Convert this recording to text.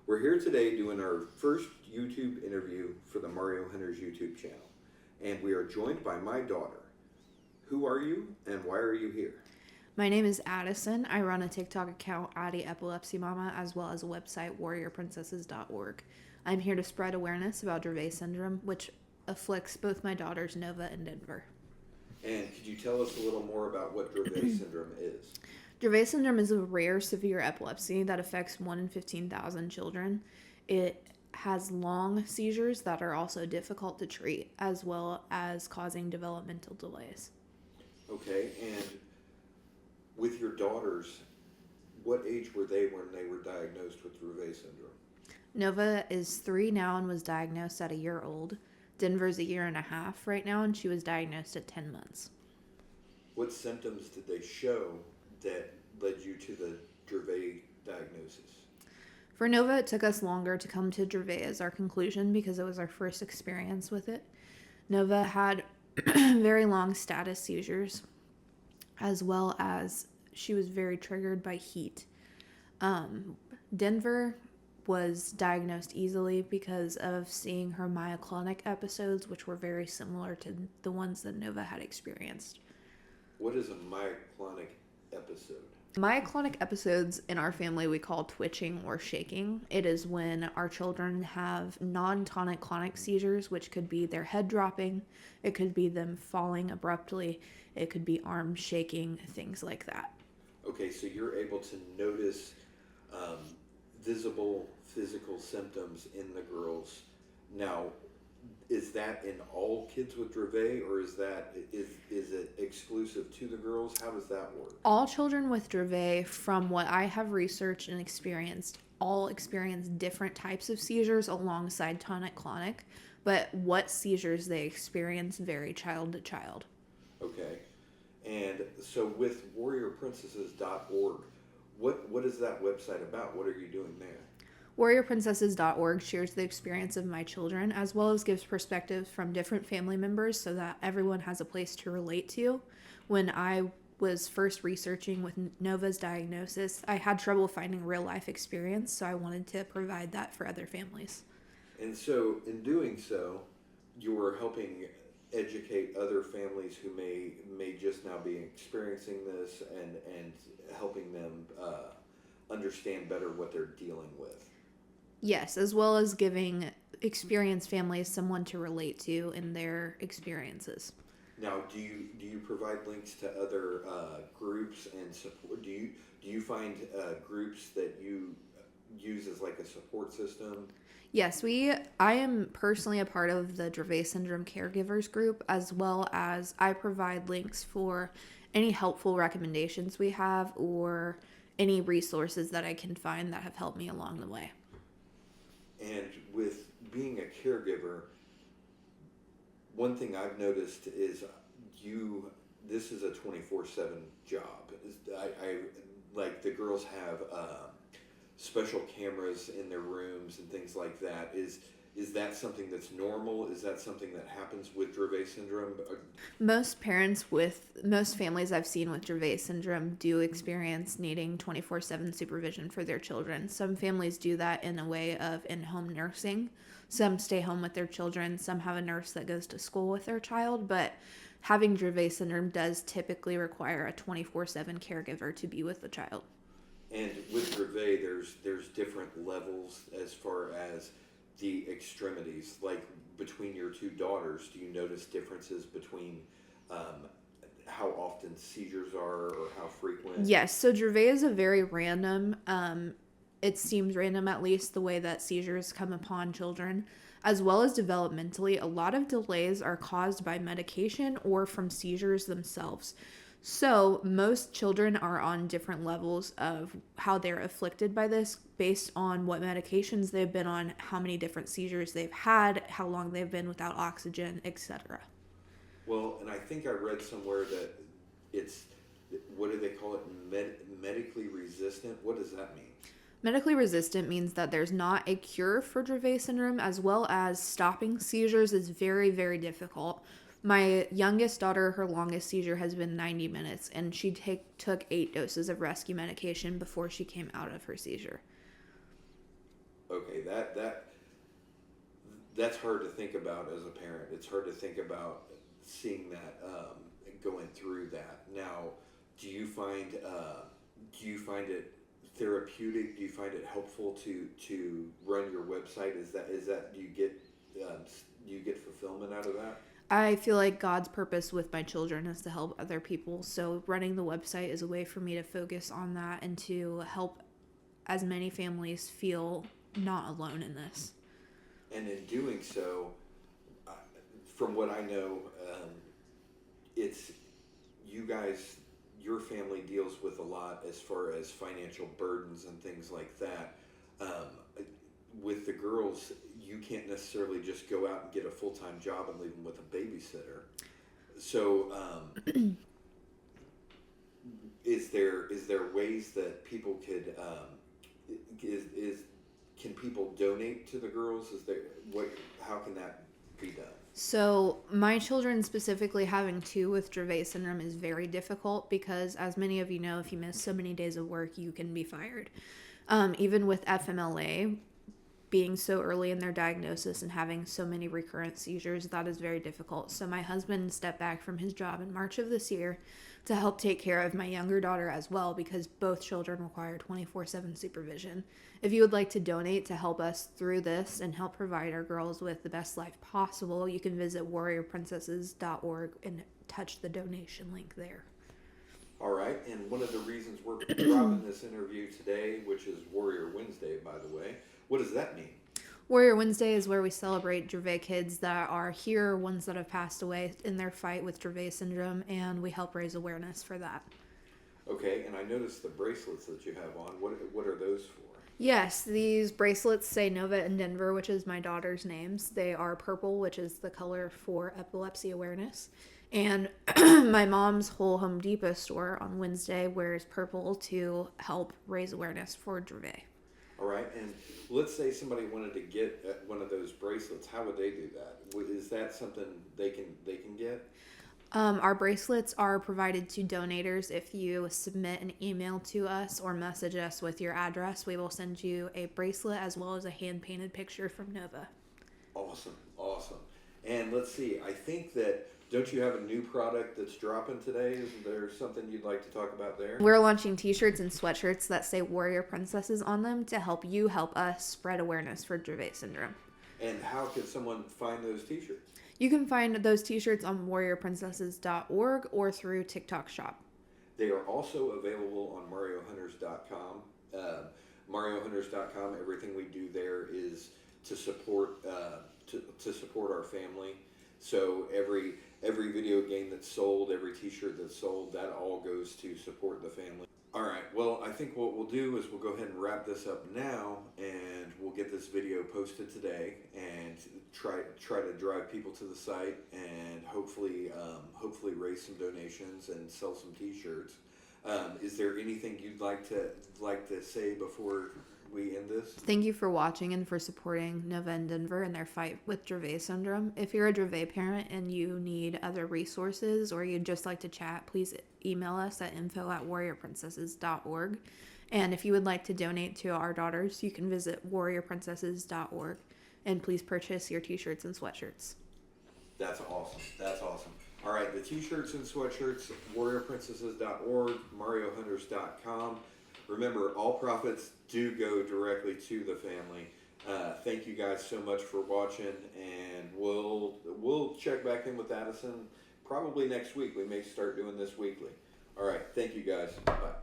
We're here today doing our first YouTube interview for the Mario Hunters YouTube channel. And we are joined by my daughter. Who are you and why are you here? My name is Addison. I run a TikTok account, Addie Epilepsy Mama, as well as a website, warriorprincesses.org. I'm here to spread awareness about Dravet Syndrome, which afflicts both my daughters, Nova and Denver. And could you tell us a little more about what Dravet Syndrome is? Dravet Syndrome is a rare severe epilepsy that affects 1 in 15,000 children. It has long seizures that are also difficult to treat, as well as causing developmental delays. Okay, and with your daughters, what age were they when they were diagnosed with Dravet Syndrome? Nova is 3 now and was diagnosed at a year old. Denver's a year and a half right now, and she was diagnosed at 10 months. What symptoms did they show that led you to the Dravet diagnosis? For Nova, it took us longer to come to Dravet as our conclusion because it was our first experience with it. Nova had very long status seizures, as well as she was very triggered by heat. Denver was diagnosed easily because of seeing her myoclonic episodes, which were very similar to the ones that Nova had experienced. What is a myoclonic episode? Myoclonic episodes in our family we call twitching or shaking. It is when our children have non-tonic clonic seizures, which could be their head dropping, it could be them falling abruptly, it could be arms shaking, things like that. Okay, so you're able to notice visible physical symptoms in the girls. Now, is that in all kids with Dravet, or is it exclusive to the girls? How does that work? All children with Dravet, from what I have researched and experienced, all experience different types of seizures alongside tonic-clonic, but what seizures they experience vary child to child. Okay. And so with warriorprincesses.org, what is that website about? What are you doing there? warriorprincesses.org shares the experience of my children, as well as gives perspectives from different family members so that everyone has a place to relate to. When I was first researching with Nova's diagnosis, I had trouble finding real life experience, so I wanted to provide that for other families. And so in doing so, you're helping educate other families who may just now be experiencing this and helping them understand better what they're dealing with. Yes, as well as giving experienced families someone to relate to in their experiences. Now, do you provide links to other groups and support? Do you find groups that you use as like a support system? Yes, I am personally a part of the Dravet Syndrome Caregivers group, as well as I provide links for any helpful recommendations we have or any resources that I can find that have helped me along the way. And with being a caregiver, one thing I've noticed is this is a 24/7 job. I like the girls have special cameras in their rooms and things like that. Is that something that's normal? Is that something that happens with Dravet syndrome? Most families I've seen with Dravet syndrome do experience needing 24/7 supervision for their children. Some families do that in a way of in-home nursing. Some stay home with their children. Some have a nurse that goes to school with their child. But having Dravet syndrome does typically require a 24/7 caregiver to be with the child. And with Dravet, there's different levels as far as the extremities. Like between your two daughters, do you notice differences between how often seizures are or how frequent? Yes, so Dravet is a very random, it seems random at least, the way that seizures come upon children, as well as developmentally. A lot of delays are caused by medication or from seizures themselves. So most children are on different levels of how they're afflicted by this based on what medications they've been on, how many different seizures they've had, how long they've been without oxygen, etc. Well, and I think I read somewhere that it's, what do they call it, medically resistant? What does that mean? Medically resistant means that there's not a cure for Dravet syndrome, as well as stopping seizures is very, very difficult. My youngest daughter, her longest seizure has been 90 minutes, and she took 8 doses of rescue medication before she came out of her seizure. Okay, that's hard to think about as a parent. It's hard to think about seeing that, going through that. Now, do you find it therapeutic? Do you find it helpful to run your website? Is that do you get fulfillment out of that? I feel like God's purpose with my children is to help other people. So running the website is a way for me to focus on that and to help as many families feel not alone in this. And in doing so, uh, from what I know, it's you guys, your family deals with a lot as far as financial burdens and things like that. With the girls, you can't necessarily just go out and get a full-time job and leave them with a babysitter. So, is there ways that people could can people donate to the girls? Is there how can that be done? So my children, specifically having two with Dravet syndrome, is very difficult because, as many of you know, if you miss so many days of work, you can be fired. Even with FMLA being so early in their diagnosis and having so many recurrent seizures, that is very difficult. So my husband stepped back from his job in March of this year to help take care of my younger daughter as well, because both children require 24/7 supervision. If you would like to donate to help us through this and help provide our girls with the best life possible, you can visit warriorprincesses.org and touch the donation link there. All right, and one of the reasons we're dropping this interview today, which is Warrior Wednesday, by the way, what does that mean? Warrior Wednesday is where we celebrate Dravet kids that are here, ones that have passed away in their fight with Dravet syndrome, and we help raise awareness for that. Okay, and I noticed the bracelets that you have on. What are those for? Yes, these bracelets say Nova and Denver, which is my daughter's names. They are purple, which is the color for epilepsy awareness. And my mom's whole Home Depot store on Wednesday wears purple to help raise awareness for Dravet. All right, and let's say somebody wanted to get one of those bracelets. How would they do that? Is that something they can get? Our bracelets are provided to donators. If you submit an email to us or message us with your address, we will send you a bracelet as well as a hand-painted picture from Nova. Awesome. And let's see, I think that, don't you have a new product that's dropping today? Is there something you'd like to talk about there? We're launching t-shirts and sweatshirts that say Warrior Princesses on them to help us spread awareness for Dravet syndrome. And how could someone find those t-shirts? You can find those t-shirts on warriorprincesses.org or through TikTok Shop. They are also available on mariohunters.com. Mariohunters.com, everything we do there is to support to support our family. So every video game that's sold, every t-shirt that's sold, that all goes to support the family. All right, well, I think what we'll do is we'll go ahead and wrap this up now, and we'll get this video posted today and try to drive people to the site and hopefully raise some donations and sell some t-shirts. Is there anything you'd like to say before we end this? Thank you for watching and for supporting Nova and Denver in their fight with Dravet syndrome. If you're a Dravet parent and you need other resources or you'd just like to chat, please email us at info@warriorprincesses.org. And if you would like to donate to our daughters, you can visit warriorprincesses.org and please purchase your t-shirts and sweatshirts. That's awesome. All right, the t-shirts and sweatshirts, warriorprincesses.org, mariohunters.com. Remember, all profits do go directly to the family. Thank you guys so much for watching, and we'll check back in with Addison probably next week. We may start doing this weekly. All right, thank you guys. Bye.